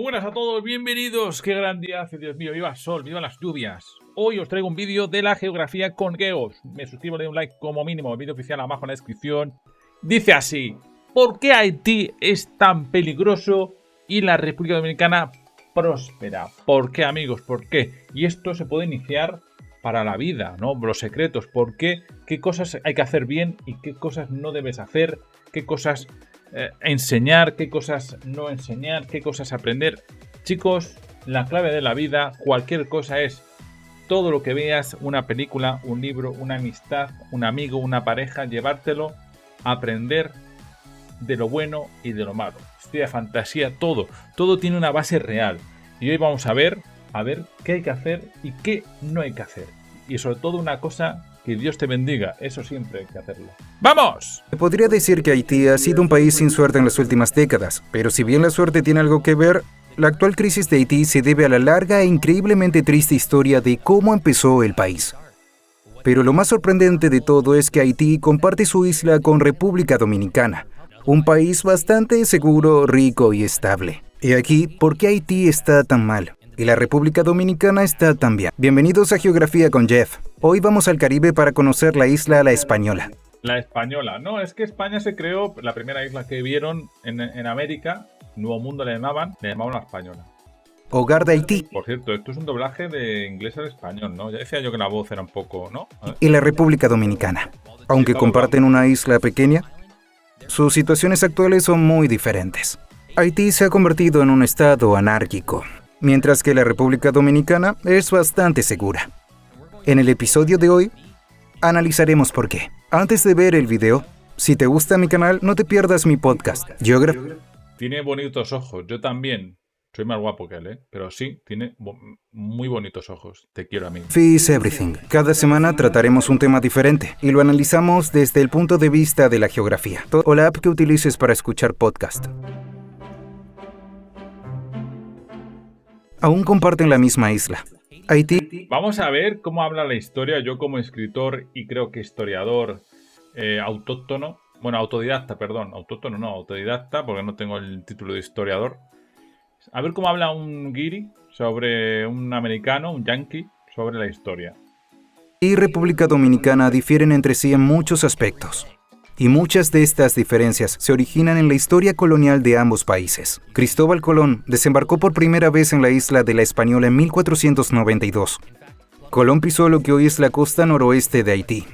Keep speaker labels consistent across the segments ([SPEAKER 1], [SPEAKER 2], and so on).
[SPEAKER 1] Buenas a todos, bienvenidos. Qué gran día hace, Dios mío. Viva el sol, viva las lluvias. Hoy os traigo un vídeo de la geografía con Geos. Me suscribo, le doy un like como mínimo. El vídeo oficial abajo en la descripción. Dice así: ¿por qué Haití es tan peligroso y la República Dominicana próspera? ¿Por qué, amigos? ¿Por qué? Y esto se puede iniciar para la vida, ¿no? Los secretos. ¿Por qué? ¿Qué cosas hay que hacer bien y qué cosas no debes hacer? ¿Qué cosas enseñar? ¿Qué cosas no enseñar? ¿Qué cosas aprender? Chicos, la clave de la vida, cualquier cosa es todo lo que veas, una película, un libro, una amistad, un amigo, una pareja, llevártelo, aprender de lo bueno y de lo malo. Historia, fantasía, todo tiene una base real. Y hoy vamos a ver qué hay que hacer y qué no hay que hacer. Y sobre todo una cosa, que Dios te bendiga, eso siempre hay que hacerlo. ¡Vamos!
[SPEAKER 2] Se podría decir que Haití ha sido un país sin suerte en las últimas décadas, pero si bien la suerte tiene algo que ver, la actual crisis de Haití se debe a la larga e increíblemente triste historia de cómo empezó el país. Pero lo más sorprendente de todo es que Haití comparte su isla con República Dominicana, un país bastante seguro, rico y estable. Y aquí, ¿por qué Haití está tan mal? Y la República Dominicana está tan bien. Bienvenidos a Geografía con Jeff. Hoy vamos al Caribe para conocer la isla La Española.
[SPEAKER 1] La Española. No, es que España se creó, la primera isla que vieron en América, Nuevo Mundo le llamaban La Española.
[SPEAKER 2] Hogar de Haití.
[SPEAKER 1] Por cierto, esto es un doblaje de inglés al español, ¿no? Ya decía yo que la voz era un poco, ¿no?
[SPEAKER 2] Y la República Dominicana. Aunque comparten una isla pequeña, sus situaciones actuales son muy diferentes. Haití se ha convertido en un estado anárquico, mientras que la República Dominicana es bastante segura. En el episodio de hoy, analizaremos por qué. Antes de ver el video, si te gusta mi canal, no te pierdas mi podcast, Geography.
[SPEAKER 1] Tiene bonitos ojos, yo también. Soy más guapo que él, ¿eh? Pero sí, tiene muy bonitos ojos. Te quiero, amigo.
[SPEAKER 2] Is Everything. Cada semana trataremos un tema diferente y lo analizamos desde el punto de vista de la geografía o la app que utilices para escuchar podcast. Aún comparten la misma isla. Haití.
[SPEAKER 1] Vamos a ver cómo habla la historia. Yo como escritor y creo que historiador autóctono, bueno, autodidacta, perdón, autóctono no, autodidacta, porque no tengo el título de historiador. A ver cómo habla un guiri sobre un americano, un yankee, sobre la historia.
[SPEAKER 2] Y República Dominicana difieren entre sí en muchos aspectos. Y muchas de estas diferencias se originan en la historia colonial de ambos países. Cristóbal Colón desembarcó por primera vez en la isla de La Española en 1492. Colón pisó lo que hoy es la costa noroeste de Haití.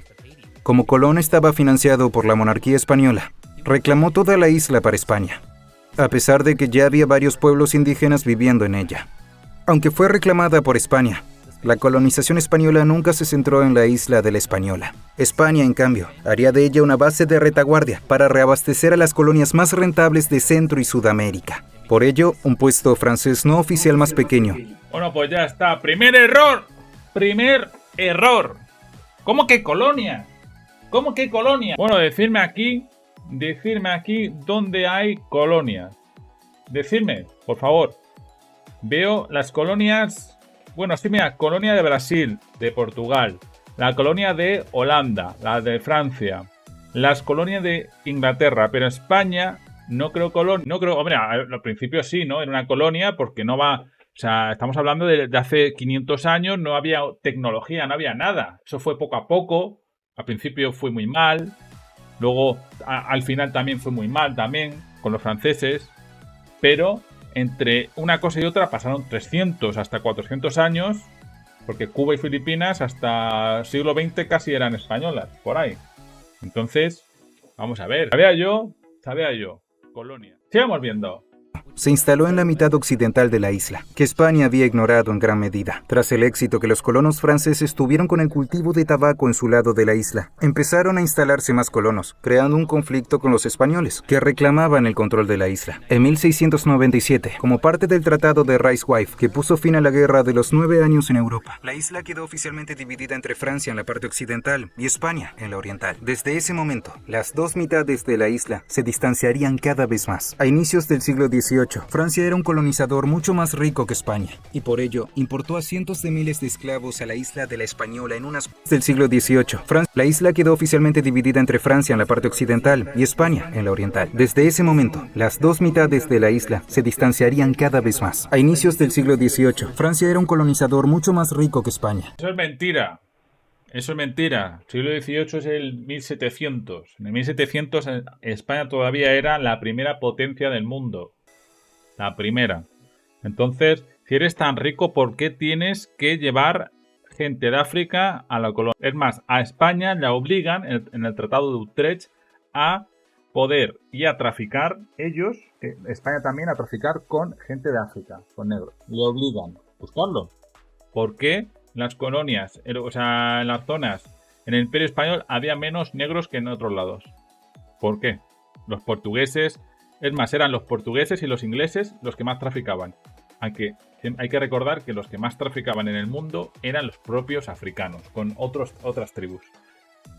[SPEAKER 2] Como Colón estaba financiado por la monarquía española, reclamó toda la isla para España, a pesar de que ya había varios pueblos indígenas viviendo en ella. Aunque fue reclamada por España, la colonización española nunca se centró en la isla de La Española. España, en cambio, haría de ella una base de retaguardia para reabastecer a las colonias más rentables de Centro y Sudamérica. Por ello, un puesto francés no oficial más pequeño.
[SPEAKER 1] Bueno, pues ya está. ¡Primer error! ¡Primer error! ¿Cómo que colonia? ¿Cómo que colonia? Bueno, decidme aquí dónde hay colonias. Decidme, por favor. Veo las colonias. Bueno, sí, mira, colonia de Brasil, de Portugal, la colonia de Holanda, la de Francia, las colonias de Inglaterra, pero España no creo colonia, no creo, hombre, al principio sí, ¿no? Era una colonia porque no va, o sea, estamos hablando de hace 500 años, no había tecnología, no había nada, eso fue poco a poco, al principio fue muy mal, luego al final también fue muy mal también con los franceses, pero entre una cosa y otra pasaron 300 hasta 400 años, porque Cuba y Filipinas hasta el siglo XX casi eran españolas, por ahí. Entonces, vamos a ver. Sabía yo, colonia. Sigamos viendo.
[SPEAKER 2] Se instaló en la mitad occidental de la isla, que España había ignorado en gran medida. Tras el éxito que los colonos franceses tuvieron con el cultivo de tabaco en su lado de la isla, empezaron a instalarse más colonos, creando un conflicto con los españoles, que reclamaban el control de la isla. En 1697, como parte del Tratado de Ryswick, que puso fin a la Guerra de los 9 años en Europa, la isla quedó oficialmente dividida entre Francia en la parte occidental y España en la oriental. Desde ese momento, las dos mitades de la isla se distanciarían cada vez más. A inicios del siglo XVIII, XVIII, Francia era un colonizador mucho más rico que España, y por ello importó a cientos de miles de esclavos a la isla de la Española en unas del siglo XVIII. La isla quedó oficialmente dividida entre Francia en la parte occidental y España en la oriental. Desde ese momento, las dos mitades de la isla se distanciarían cada vez más. A inicios del siglo XVIII, Francia era un colonizador mucho más rico que España.
[SPEAKER 1] Eso es mentira. Eso es mentira. El siglo XVIII es el 1700. En el 1700 España todavía era la primera potencia del mundo. La primera. Entonces, si eres tan rico, ¿por qué tienes que llevar gente de África a la colonia? Es más, a España la obligan en el Tratado de Utrecht a poder y a traficar ellos, España también, a traficar con gente de África, con negros. Le obligan a buscarlo. ¿Por qué? Las colonias, o sea, en las zonas, en el Imperio Español había menos negros que en otros lados. ¿Por qué? Los portugueses, es más, eran los portugueses y los ingleses los que más traficaban. Aunque hay que recordar que los que más traficaban en el mundo eran los propios africanos, con otras tribus.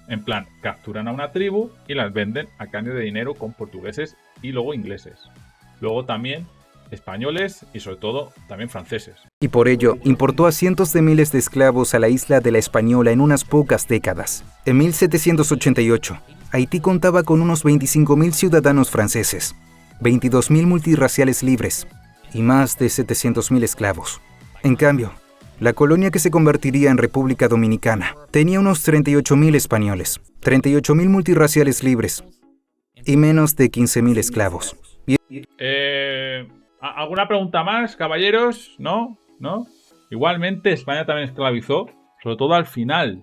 [SPEAKER 1] En plan, capturan a una tribu y las venden a cambio de dinero con portugueses y luego ingleses. Luego también españoles y sobre todo también franceses.
[SPEAKER 2] Y por ello importó a cientos de miles de esclavos a la isla de la Española en unas pocas décadas. En 1788, Haití contaba con unos 25.000 ciudadanos franceses, 22.000 multirraciales libres y más de 700.000 esclavos. En cambio, la colonia que se convertiría en República Dominicana tenía unos 38.000 españoles, 38.000 multirraciales libres y menos de 15.000 esclavos.
[SPEAKER 1] ¿Alguna pregunta más, caballeros? ¿No? ¿No? Igualmente, España también esclavizó, sobre todo al final.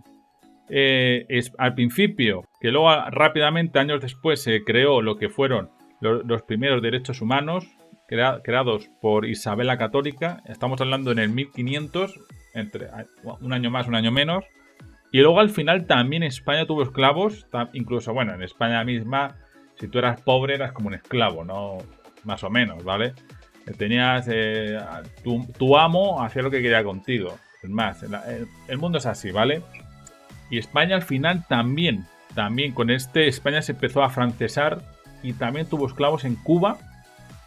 [SPEAKER 1] Al principio, que luego rápidamente, años después, se creó lo que fueron los primeros derechos humanos, creados por Isabel la Católica. Estamos hablando en el 1500, entre un año más, un año menos. Y luego al final también España tuvo esclavos, incluso, bueno, en España misma, si tú eras pobre eras como un esclavo, ¿no? Más o menos, ¿vale? Tenías tu amo hacía lo que quería contigo. Es más, el mundo es así, ¿vale? Y España al final también con España se empezó a francesar y también tuvo esclavos en Cuba,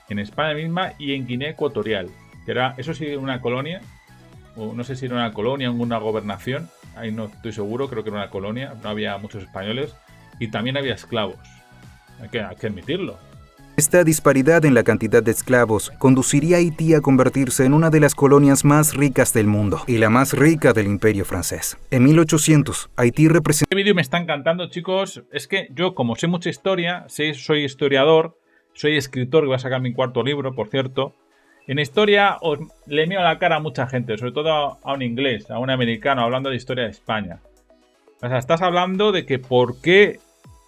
[SPEAKER 1] en España misma y en Guinea Ecuatorial, que era, eso sí, una colonia, o no sé si era una colonia o una gobernación, ahí no estoy seguro, creo que era una colonia, no había muchos españoles y también había esclavos, hay que admitirlo.
[SPEAKER 2] Esta disparidad en la cantidad de esclavos conduciría a Haití a convertirse en una de las colonias más ricas del mundo y la más rica del Imperio francés. En 1800, Haití representó...
[SPEAKER 1] Este vídeo me está encantando, chicos. Es que yo, como sé mucha historia, soy historiador, soy escritor, que voy a sacar mi cuarto libro, por cierto. En historia le miro la cara a mucha gente, sobre todo a un inglés, a un americano, hablando de historia de España. O sea, estás hablando de que por qué...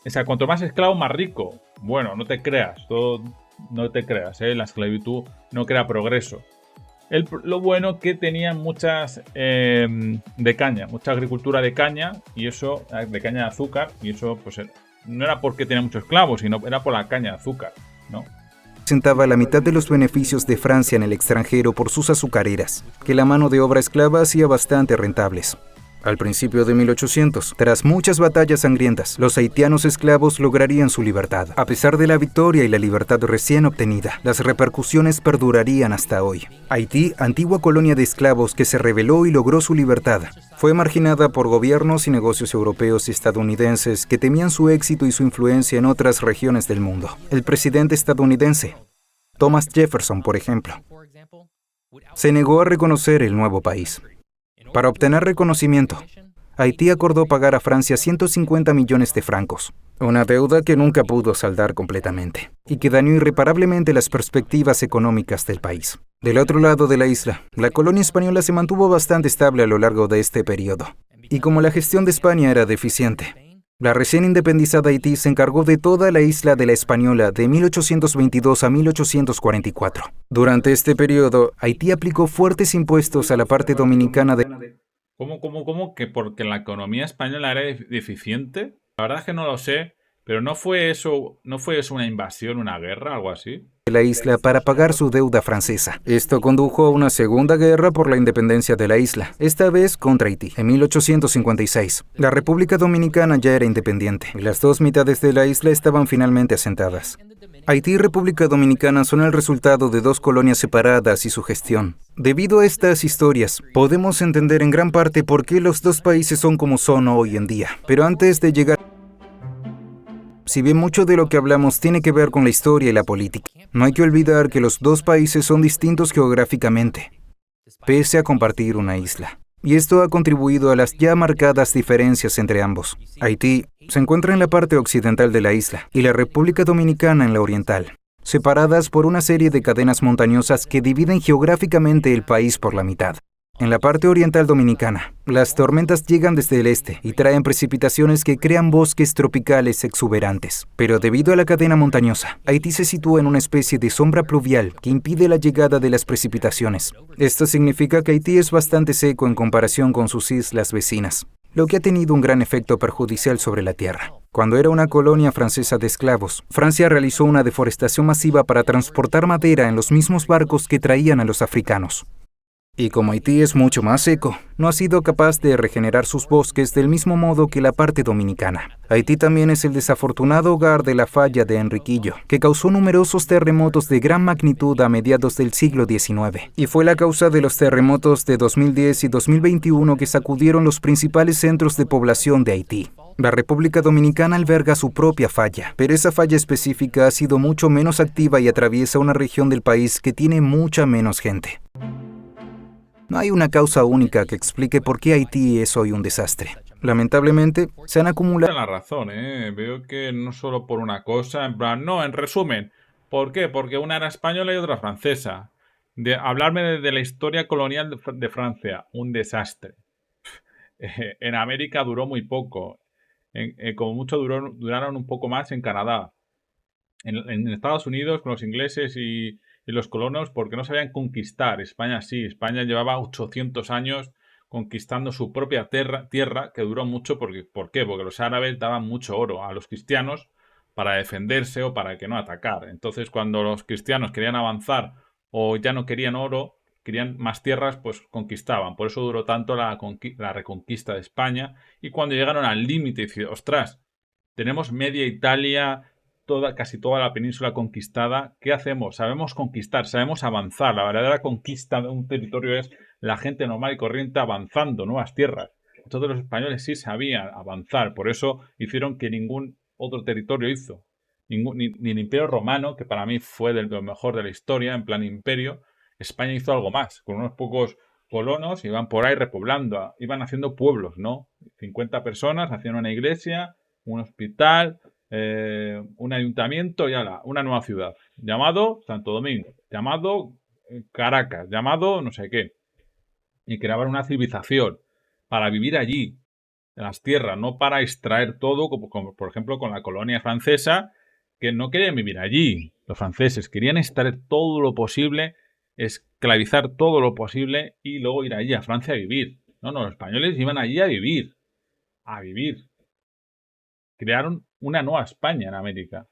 [SPEAKER 1] O sea, cuanto más esclavo, más rico. Bueno, no te creas, no te creas, la esclavitud no crea progreso. Lo bueno que tenían muchas de caña, mucha agricultura de caña, y eso, de caña de azúcar, y eso pues no era porque tenía muchos esclavos, sino era por la caña de azúcar, ¿no?
[SPEAKER 2] Representaba la mitad de los beneficios de Francia en el extranjero por sus azucareras, que la mano de obra esclava hacía bastante rentables. Al principio de 1800, tras muchas batallas sangrientas, los haitianos esclavos lograrían su libertad. A pesar de la victoria y la libertad recién obtenida, las repercusiones perdurarían hasta hoy. Haití, antigua colonia de esclavos que se rebeló y logró su libertad, fue marginada por gobiernos y negocios europeos y estadounidenses que temían su éxito y su influencia en otras regiones del mundo. El presidente estadounidense, Thomas Jefferson, por ejemplo, se negó a reconocer el nuevo país. Para obtener reconocimiento, Haití acordó pagar a Francia 150 millones de francos, una deuda que nunca pudo saldar completamente y que dañó irreparablemente las perspectivas económicas del país. Del otro lado de la isla, la colonia española se mantuvo bastante estable a lo largo de este periodo, y como la gestión de España era deficiente, la recién independizada Haití se encargó de toda la isla de la Española de 1822 a 1844. Durante este periodo, Haití aplicó fuertes impuestos a la parte dominicana de...
[SPEAKER 1] ¿Cómo? ¿Que porque la economía española era deficiente? La verdad es que no lo sé, pero ¿no fue eso una invasión, una guerra, algo así?
[SPEAKER 2] La isla para pagar su deuda francesa. Esto condujo a una segunda guerra por la independencia de la isla, esta vez contra Haití. En 1856, la República Dominicana ya era independiente y las dos mitades de la isla estaban finalmente asentadas. Haití y República Dominicana son el resultado de dos colonias separadas y su gestión. Debido a estas historias, podemos entender en gran parte por qué los dos países son como son hoy en día. Pero antes de llegar, si bien mucho de lo que hablamos tiene que ver con la historia y la política, no hay que olvidar que los dos países son distintos geográficamente, pese a compartir una isla. Y esto ha contribuido a las ya marcadas diferencias entre ambos. Haití se encuentra en la parte occidental de la isla y la República Dominicana en la oriental, separadas por una serie de cadenas montañosas que dividen geográficamente el país por la mitad. En la parte oriental dominicana, las tormentas llegan desde el este y traen precipitaciones que crean bosques tropicales exuberantes. Pero debido a la cadena montañosa, Haití se sitúa en una especie de sombra pluvial que impide la llegada de las precipitaciones. Esto significa que Haití es bastante seco en comparación con sus islas vecinas, lo que ha tenido un gran efecto perjudicial sobre la tierra. Cuando era una colonia francesa de esclavos, Francia realizó una deforestación masiva para transportar madera en los mismos barcos que traían a los africanos. Y como Haití es mucho más seco, no ha sido capaz de regenerar sus bosques del mismo modo que la parte dominicana. Haití también es el desafortunado hogar de la falla de Enriquillo, que causó numerosos terremotos de gran magnitud a mediados del siglo XIX. Y fue la causa de los terremotos de 2010 y 2021 que sacudieron los principales centros de población de Haití. La República Dominicana alberga su propia falla, pero esa falla específica ha sido mucho menos activa y atraviesa una región del país que tiene mucha menos gente. No hay una causa única que explique por qué Haití es hoy un desastre. Lamentablemente, se han acumulado...
[SPEAKER 1] Tiene la razón, ¿eh? Veo que no solo por una cosa, en plan, no, en resumen. ¿Por qué? Porque una era española y otra francesa. Hablarme de la historia colonial de Francia, un desastre. En América duró muy poco. Como mucho duraron un poco más en Canadá. En Estados Unidos, con los ingleses y los colonos, porque no sabían conquistar. España sí, España llevaba 800 años conquistando su propia tierra, que duró mucho. ¿Por qué? Porque los árabes daban mucho oro a los cristianos para defenderse o para que no atacar. Entonces, cuando los cristianos querían avanzar o ya no querían oro, querían más tierras, pues conquistaban. Por eso duró tanto la reconquista de España. Y cuando llegaron al límite, y ostras, tenemos media Italia, casi toda la península conquistada. ¿Qué hacemos? Sabemos conquistar, sabemos avanzar. La verdadera conquista de un territorio es la gente normal y corriente avanzando nuevas tierras. Entonces los españoles sí sabían avanzar, por eso hicieron que ningún otro territorio hizo. Ni el Imperio Romano, que para mí fue de lo mejor de la historia, en plan imperio, España hizo algo más. Con unos pocos colonos iban por ahí repoblando, iban haciendo pueblos, ¿no? 50 personas, hacían una iglesia, un hospital, un ayuntamiento y una nueva ciudad. Llamado Santo Domingo, llamado Caracas, llamado no sé qué. Y creaban una civilización para vivir allí, en las tierras, no para extraer todo, como por ejemplo con la colonia francesa, que no querían vivir allí. Los franceses querían extraer todo lo posible, esclavizar todo lo posible y luego ir allí a Francia a vivir. No, los españoles iban allí a vivir. A vivir. Crearon una nueva España en América.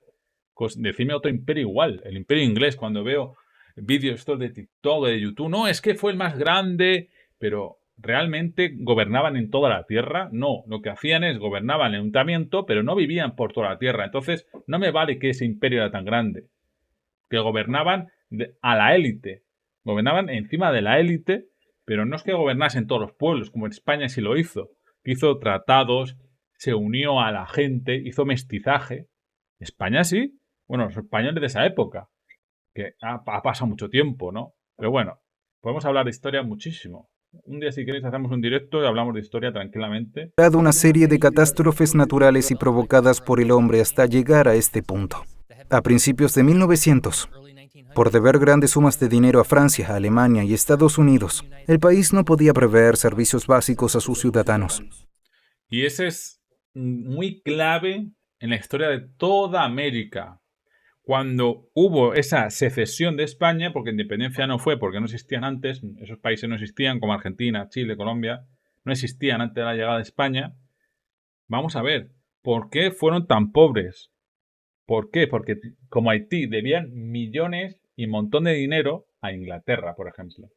[SPEAKER 1] Decime otro imperio igual. El imperio inglés, cuando veo vídeos estos de TikTok, de YouTube, no, es que fue el más grande, pero ¿realmente gobernaban en toda la tierra? No, lo que hacían es gobernaban el ayuntamiento, pero no vivían por toda la tierra. Entonces, no me vale que ese imperio era tan grande. Que gobernaban a la élite. Gobernaban encima de la élite, pero no es que gobernasen todos los pueblos, como en España sí lo hizo. Hizo tratados, se unió a la gente, hizo mestizaje. España sí. Bueno, los españoles de esa época, que ha pasado mucho tiempo, ¿no? Pero bueno, podemos hablar de historia muchísimo. Un día, si queréis, hacemos un directo y hablamos de historia tranquilamente.
[SPEAKER 2] Una serie de catástrofes naturales y provocadas por el hombre hasta llegar a este punto. A principios de 1900, por deber grandes sumas de dinero a Francia, Alemania y Estados Unidos, el país no podía proveer servicios básicos a sus ciudadanos.
[SPEAKER 1] Y ese es muy clave en la historia de toda América. Cuando hubo esa secesión de España, porque independencia no fue, porque no existían antes, esos países no existían, como Argentina, Chile, Colombia, no existían antes de la llegada de España. Vamos a ver, ¿por qué fueron tan pobres? ¿Por qué? Porque como Haití debían millones y montón de dinero a Inglaterra, por ejemplo.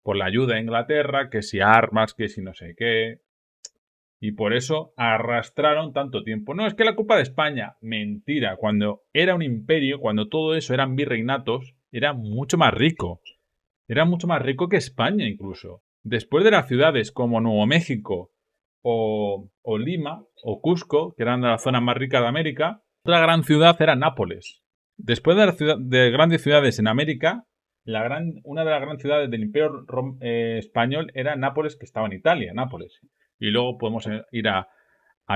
[SPEAKER 1] Por la ayuda a Inglaterra, que si armas, que si no sé qué. Y por eso arrastraron tanto tiempo. No, es que la culpa de España. Mentira. Cuando era un imperio, cuando todo eso eran virreinatos, era mucho más rico. Era mucho más rico que España incluso. Después de las ciudades como Nuevo México o Lima o Cusco, que eran de las zonas más ricas de América, otra gran ciudad era Nápoles. Después de, de grandes ciudades en América, una de las grandes ciudades del Imperio Español era Nápoles, que estaba en Italia, Nápoles. Y luego podemos ir a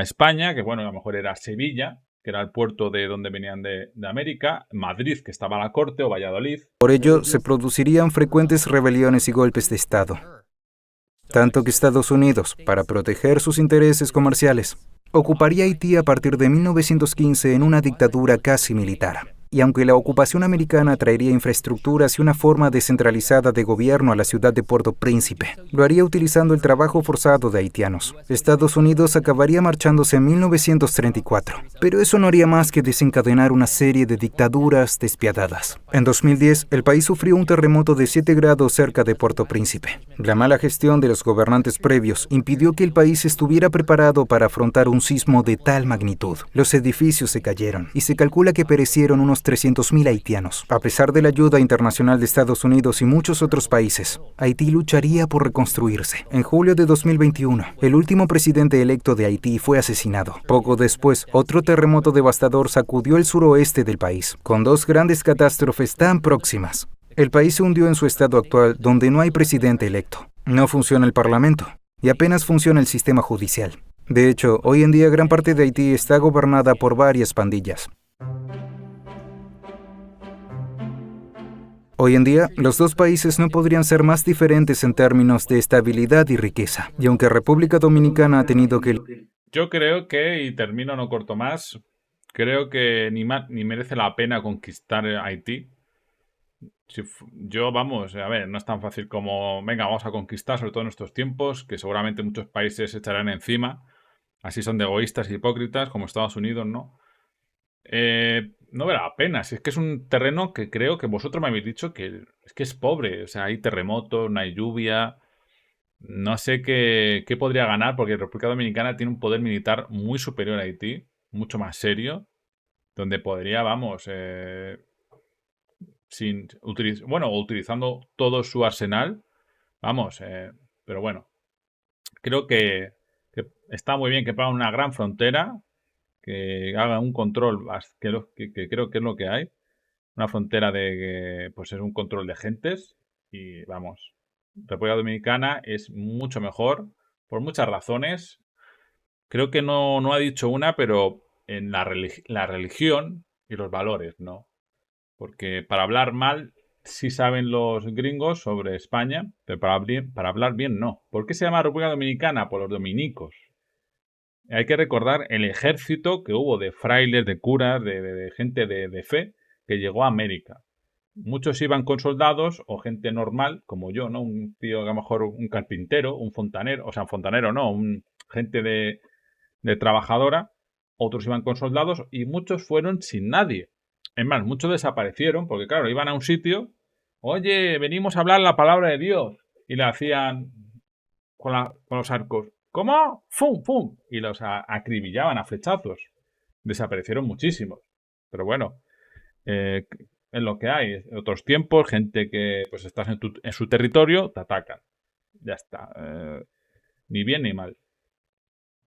[SPEAKER 1] España, que bueno, a lo mejor era Sevilla, que era el puerto de donde venían de América, Madrid, que estaba a la corte, o Valladolid.
[SPEAKER 2] Por ello, se producirían frecuentes rebeliones y golpes de Estado. Tanto que Estados Unidos, para proteger sus intereses comerciales, ocuparía Haití a partir de 1915 en una dictadura casi militar. Y aunque la ocupación americana traería infraestructuras y una forma descentralizada de gobierno a la ciudad de Puerto Príncipe, lo haría utilizando el trabajo forzado de haitianos. Estados Unidos acabaría marchándose en 1934, pero eso no haría más que desencadenar una serie de dictaduras despiadadas. En 2010, el país sufrió un terremoto de 7 grados cerca de Puerto Príncipe. La mala gestión de los gobernantes previos impidió que el país estuviera preparado para afrontar un sismo de tal magnitud. Los edificios se cayeron y se calcula que perecieron unos 300.000 haitianos. A pesar de la ayuda internacional de Estados Unidos y muchos otros países, Haití lucharía por reconstruirse. En julio de 2021, el último presidente electo de Haití fue asesinado. Poco después, otro terremoto devastador sacudió el suroeste del país, con dos grandes catástrofes tan próximas. El país se hundió en su estado actual, donde no hay presidente electo, no funciona el parlamento y apenas funciona el sistema judicial. De hecho, hoy en día gran parte de Haití está gobernada por varias pandillas. Hoy en día, los dos países no podrían ser más diferentes en términos de estabilidad y riqueza. Y aunque República Dominicana ha tenido que...
[SPEAKER 1] Yo creo que, y termino, no corto más, creo que ni merece la pena conquistar Haití. Yo, vamos, a ver, no es tan fácil como, venga, vamos a conquistar, sobre todo en estos tiempos, que seguramente muchos países se echarán encima. Así son de egoístas y hipócritas, como Estados Unidos, ¿no? No vale la pena. Si es que es un terreno que creo que vosotros me habéis dicho que es pobre. O sea, hay terremotos, no hay lluvia. No sé qué podría ganar porque República Dominicana tiene un poder militar muy superior a Haití, mucho más serio, donde podría, vamos, utilizando todo su arsenal, vamos, pero bueno, creo que está muy bien que pongan una gran frontera, que haga un control, que creo que es lo que hay, una frontera de, pues es un control de gentes y vamos, República Dominicana es mucho mejor por muchas razones. Creo que no ha dicho una, pero en la religión y los valores, ¿no? Porque para hablar mal sí saben los gringos sobre España, pero para hablar bien no. ¿Por qué se llama República Dominicana? Por los dominicos. Hay que recordar el ejército que hubo de frailes, de curas, de gente de fe que llegó a América. Muchos iban con soldados o gente normal, como yo, ¿no? Un tío, a lo mejor un carpintero, un fontanero, o sea, un fontanero no, gente de trabajadora. Otros iban con soldados y muchos fueron sin nadie. Es más, muchos desaparecieron porque, claro, iban a un sitio, oye, venimos a hablar la palabra de Dios. Y le hacían con los arcos. ¿Cómo? ¡Fum, fum! Y los acribillaban a flechazos. Desaparecieron muchísimos. Pero bueno, es lo que hay. En otros tiempos, gente que pues estás en su territorio, te atacan. Ya está. Ni bien ni mal.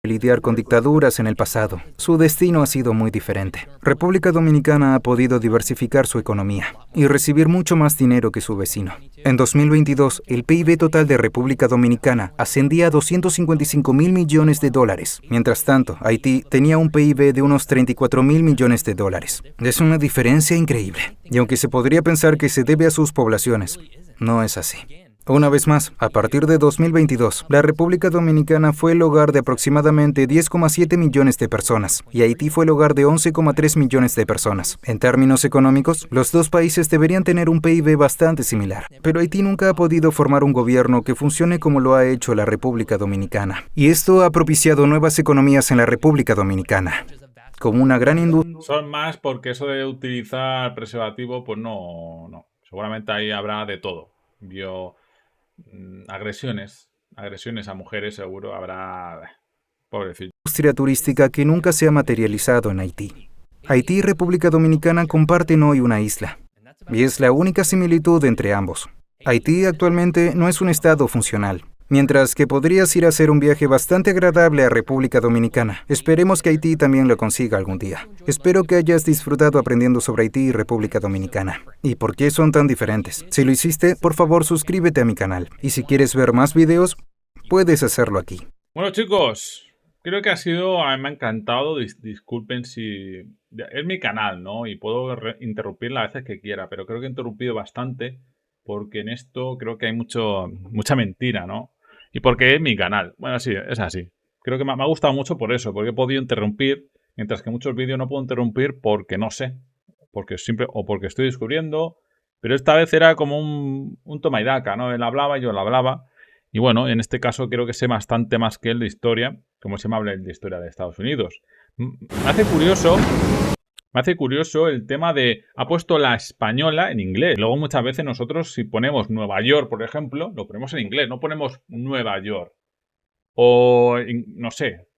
[SPEAKER 2] lidiar con dictaduras en el pasado. Su destino ha sido muy diferente. República Dominicana ha podido diversificar su economía y recibir mucho más dinero que su vecino. En 2022, el PIB total de República Dominicana ascendía a 255.000 millones de dólares. Mientras tanto, Haití tenía un PIB de unos 34.000 millones de dólares. Es una diferencia increíble. Y aunque se podría pensar que se debe a sus poblaciones, no es así. Una vez más, a partir de 2022, la República Dominicana fue el hogar de aproximadamente 10,7 millones de personas y Haití fue el hogar de 11,3 millones de personas. En términos económicos, los dos países deberían tener un PIB bastante similar, pero Haití nunca ha podido formar un gobierno que funcione como lo ha hecho la República Dominicana. Y esto ha propiciado nuevas economías en la República Dominicana, como una gran industria.
[SPEAKER 1] Son más porque eso de utilizar preservativo, pues no. Seguramente ahí habrá de todo. Agresiones a mujeres seguro habrá Pobrecillo.
[SPEAKER 2] Industria turística que nunca se ha materializado en Haití. Haití y República Dominicana comparten hoy una isla, y es la única similitud entre ambos. Haití actualmente no es un estado funcional, mientras que podrías ir a hacer un viaje bastante agradable a República Dominicana. Esperemos que Haití también lo consiga algún día. Espero que hayas disfrutado aprendiendo sobre Haití y República Dominicana, y por qué son tan diferentes. Si lo hiciste, por favor suscríbete a mi canal, y si quieres ver más videos, puedes hacerlo aquí.
[SPEAKER 1] Bueno, chicos, creo que a mí me ha encantado. Disculpen si... Es mi canal, ¿no? Y puedo interrumpir las veces que quiera, pero creo que he interrumpido bastante porque en esto creo que hay mucha mentira, ¿no? Y porque es mi canal. Bueno, sí, es así. Creo que me ha gustado mucho por eso, porque he podido interrumpir, mientras que muchos vídeos no puedo interrumpir porque no sé, o porque estoy descubriendo, pero esta vez era como un toma y daca, ¿no? Él hablaba, yo lo hablaba. Y bueno, en este caso creo que sé bastante más que él de historia, como se me habla de historia de Estados Unidos. Me hace curioso el tema de... Ha puesto la española en inglés. Luego muchas veces nosotros si ponemos Nueva York, por ejemplo, lo ponemos en inglés, no ponemos Nueva York. O, no sé,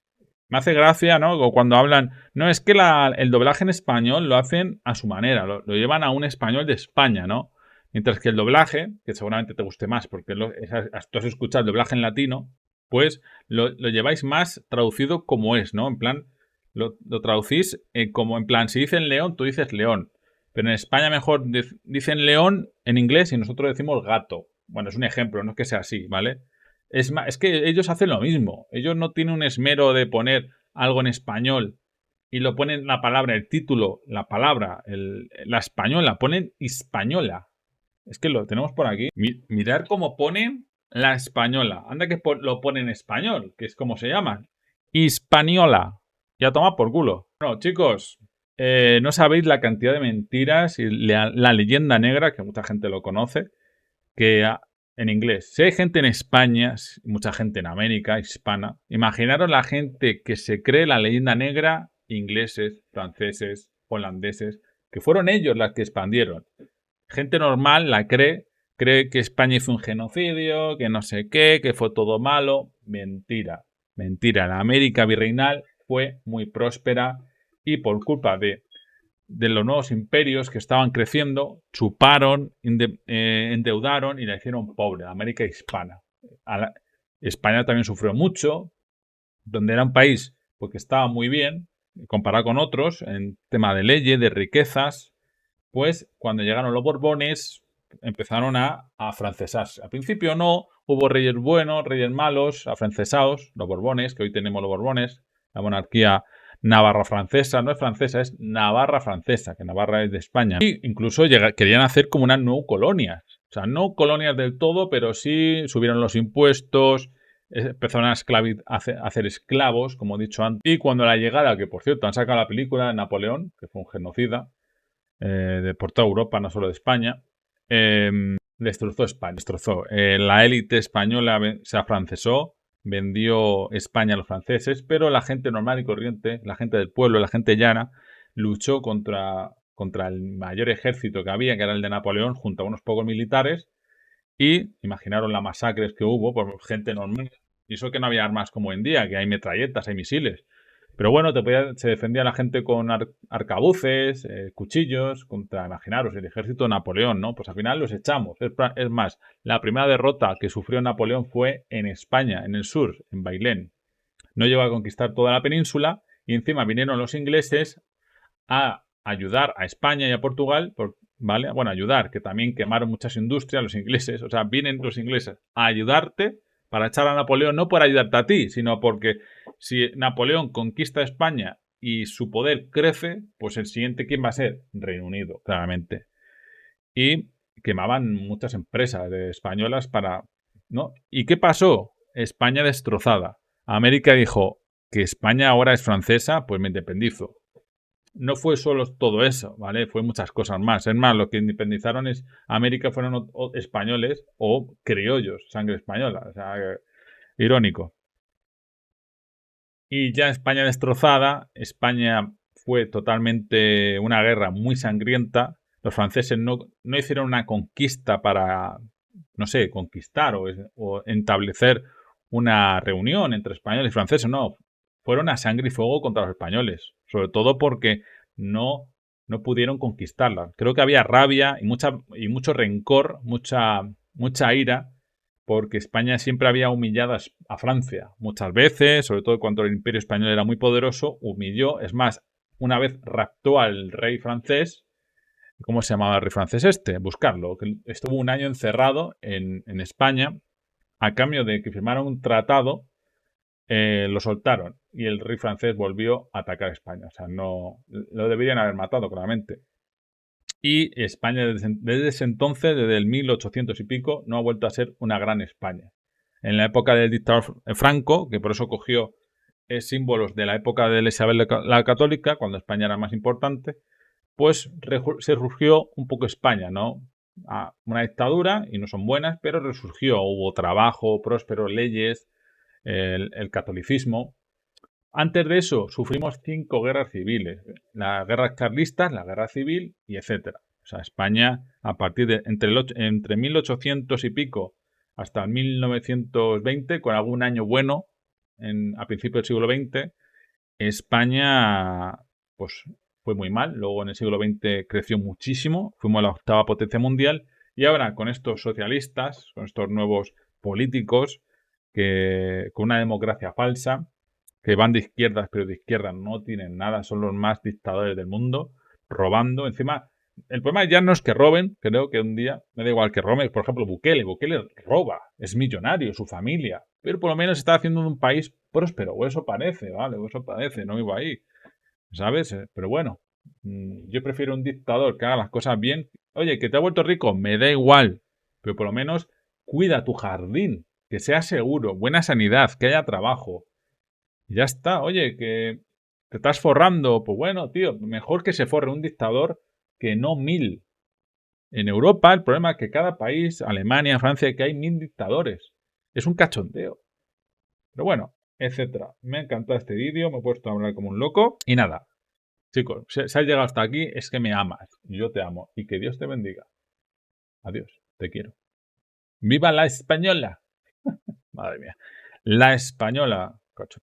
[SPEAKER 1] me hace gracia, ¿no? O cuando hablan... No, es que el doblaje en español lo hacen a su manera, lo llevan a un español de España, ¿no? Mientras que el doblaje, que seguramente te guste más porque tú has escuchado el doblaje en latino, pues lo lleváis más traducido como es, ¿no? En plan, lo traducís como en plan, si dicen león, tú dices león. Pero en España mejor dicen león en inglés y nosotros decimos gato. Bueno, es un ejemplo, no es que sea así, ¿vale? Es que ellos hacen lo mismo. Ellos no tienen un esmero de poner algo en español y lo ponen la palabra, el título, la palabra, la española, ponen hispañola. Es que lo tenemos por aquí. Mirar cómo ponen la española. Anda que lo ponen en español, que es como se llama. Hispaniola. Ya toma por culo. Bueno, chicos, no sabéis la cantidad de mentiras y la leyenda negra, que mucha gente lo conoce, que en inglés. Si hay gente en España, mucha gente en América, hispana, imaginaros la gente que se cree la leyenda negra, ingleses, franceses, holandeses, que fueron ellos las que expandieron. Gente normal la cree que España hizo un genocidio, que no sé qué, que fue todo malo. Mentira, mentira. La América virreinal fue muy próspera y por culpa de los nuevos imperios que estaban creciendo, chuparon, endeudaron y la hicieron pobre, la América hispana. España también sufrió mucho, donde era un país porque estaba muy bien, comparado con otros, en tema de leyes, de riquezas, pues cuando llegaron los Borbones empezaron a afrancesarse. Al principio no, hubo reyes buenos, reyes malos, afrancesados, los Borbones, que hoy tenemos los Borbones, la monarquía Navarra francesa, no es francesa, es Navarra francesa, que Navarra es de España. Y incluso querían hacer como unas nuevas colonias. O sea, no colonias del todo, pero sí subieron los impuestos, empezaron a hacer esclavos, como he dicho antes. Y cuando la llegada, que por cierto han sacado la película de Napoleón, que fue un genocida, por toda Europa, no solo de España, destrozó España. La élite española se afrancesó, vendió España a los franceses, pero la gente normal y corriente, la gente del pueblo, la gente llana, luchó contra el mayor ejército que había, que era el de Napoleón, junto a unos pocos militares, y imaginaron las masacres que hubo por gente normal. Y eso que no había armas como hoy en día, que hay metralletas, hay misiles. Pero bueno, se defendía la gente con arcabuces, cuchillos, contra, imaginaros, el ejército de Napoleón, ¿no? Pues al final los echamos. Es más, la primera derrota que sufrió Napoleón fue en España, en el sur, en Bailén. No llegó a conquistar toda la península y encima vinieron los ingleses a ayudar a España y a Portugal, ¿vale? Bueno, ayudar, que también quemaron muchas industrias los ingleses. O sea, vienen los ingleses a ayudarte para echar a Napoleón, no por ayudarte a ti, sino porque si Napoleón conquista España y su poder crece, pues el siguiente, ¿quién va a ser? Reino Unido, claramente. Y quemaban muchas empresas españolas ¿no? ¿Y qué pasó? España destrozada. América dijo que España ahora es francesa, pues me independizo. No fue solo todo eso, ¿vale? Fue muchas cosas más. Es más, los que independizaron América fueron españoles o criollos, sangre española. O sea, irónico. Y ya España destrozada, España fue totalmente una guerra muy sangrienta. Los franceses no hicieron una conquista para, no sé, conquistar o establecer una reunión entre españoles y franceses, no. fueron a sangre y fuego contra los españoles, sobre todo porque no pudieron conquistarla. Creo que había rabia y mucho rencor, mucha ira, porque España siempre había humillado a Francia muchas veces, sobre todo cuando el Imperio Español era muy poderoso, humilló, es más, una vez raptó al rey francés. ¿Cómo se llamaba el rey francés este? Buscarlo, que estuvo un año encerrado en España a cambio de que firmara un tratado. Lo soltaron y el rey francés volvió a atacar a España. O sea, no lo deberían haber matado, claramente. Y España desde ese entonces, desde el 1800 y pico, no ha vuelto a ser una gran España. En la época del dictador Franco, que por eso cogió símbolos de la época de Isabel la Católica, cuando España era más importante, pues se resurgió un poco España, ¿no? Una dictadura, y no son buenas, pero resurgió. Hubo trabajo, próspero, leyes, el catolicismo. Antes de eso, sufrimos 5 guerras civiles. Las guerras carlistas, la guerra civil y etcétera. O sea, España, a partir de entre 1800 y pico hasta 1920, con algún año bueno, a principios del siglo XX, España pues fue muy mal. Luego en el siglo XX creció muchísimo, fuimos la 8ª potencia mundial, y ahora con estos socialistas, con estos nuevos políticos, con una democracia falsa, que van de izquierdas, pero de izquierdas no tienen nada, son los más dictadores del mundo, robando. Encima, el problema ya no es que roben, creo que un día, me da igual que roben, por ejemplo, Bukele roba, es millonario, su familia, pero por lo menos está haciendo un país próspero, o eso parece, ¿vale? O eso parece, no vivo ahí, ¿sabes? Pero bueno, yo prefiero un dictador que haga las cosas bien. Oye, que te ha vuelto rico, me da igual, pero por lo menos cuida tu jardín, que sea seguro, buena sanidad, que haya trabajo. Y ya está, oye, que te estás forrando, pues bueno, tío, mejor que se forre un dictador que no 1000. En Europa el problema es que cada país, Alemania, Francia, que hay 1000 dictadores. Es un cachondeo. Pero bueno, etcétera. Me ha encantado este vídeo, me he puesto a hablar como un loco. Y nada, chicos, si has llegado hasta aquí es que me amas. Y yo te amo. Y que Dios te bendiga. Adiós, te quiero. ¡Viva la española! Madre mía. La española. Cocho.